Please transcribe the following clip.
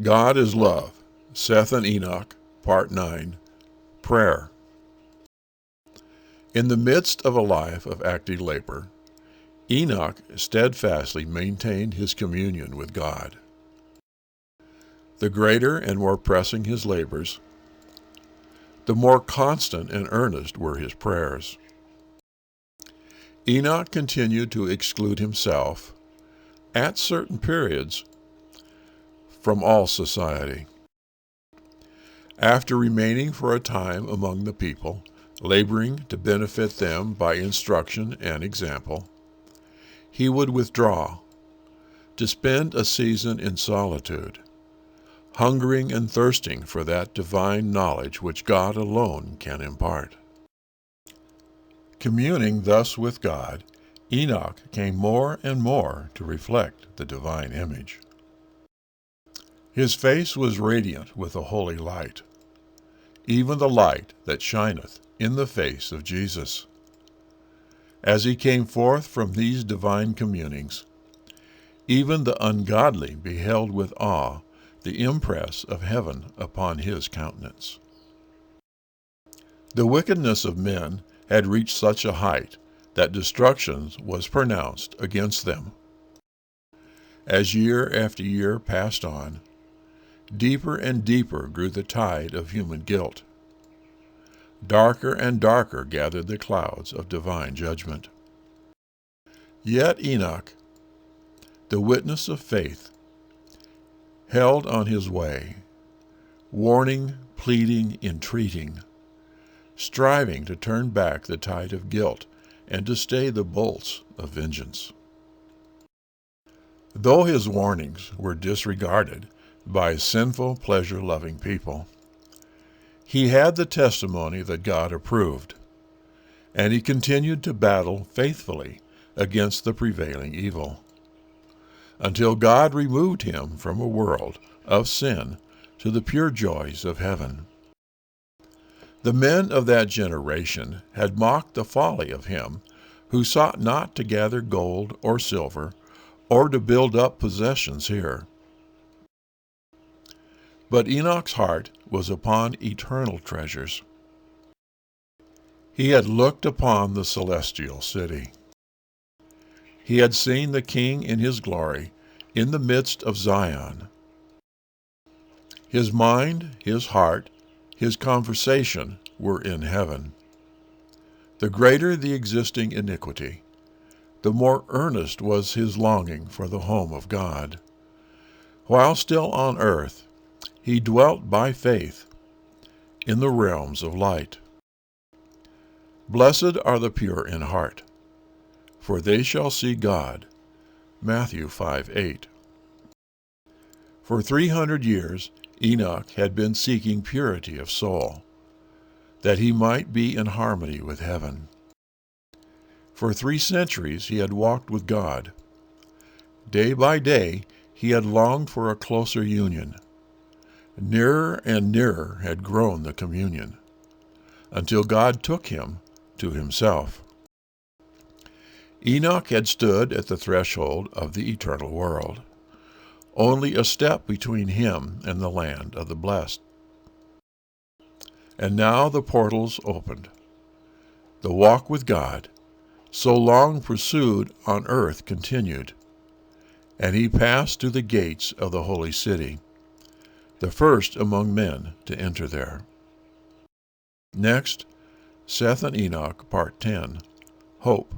God is love. Seth and Enoch, Part 9. Prayer. In the midst of a life of active labor, Enoch steadfastly maintained his communion with God. The greater and more pressing his labors, the more constant and earnest were his prayers. Enoch continued to exclude himself, at certain periods, from all society. After remaining for a time among the people, laboring to benefit them by instruction and example, he would withdraw, to spend a season in solitude, hungering and thirsting for that divine knowledge which God alone can impart. Communing thus with God, Enoch came more and more to reflect the divine image. His face was radiant with a holy light, even the light that shineth in the face of Jesus. As he came forth from these divine communings, even the ungodly beheld with awe the impress of heaven upon his countenance. The wickedness of men had reached such a height that destruction was pronounced against them. As year after year passed on, deeper and deeper grew the tide of human guilt. Darker and darker gathered the clouds of divine judgment. Yet Enoch, the witness of faith, held on his way, warning, pleading, entreating, striving to turn back the tide of guilt and to stay the bolts of vengeance. Though his warnings were disregarded by sinful, pleasure-loving people, he had the testimony that God approved, and he continued to battle faithfully against the prevailing evil, until God removed him from a world of sin to the pure joys of heaven. The men of that generation had mocked the folly of him who sought not to gather gold or silver or to build up possessions here. But Enoch's heart was upon eternal treasures. He had looked upon the celestial city. He had seen the King in his glory in the midst of Zion. His mind, his heart, his conversation were in heaven. The greater the existing iniquity, the more earnest was his longing for the home of God. While still on earth, he dwelt by faith in the realms of light. Blessed are the pure in heart, for they shall see God. Matthew 5:8. For 300 years Enoch had been seeking purity of soul, that he might be in harmony with heaven. For 3 centuries he had walked with God. Day by day he had longed for a closer union. Nearer and nearer had grown the communion, until God took him to himself. Enoch had stood at the threshold of the eternal world, only a step between him and the land of the blessed. And now the portals opened. The walk with God, so long pursued on earth, continued, and he passed through the gates of the holy city, the first among men to enter there. Next, Seth and Enoch, Part 10, Hope.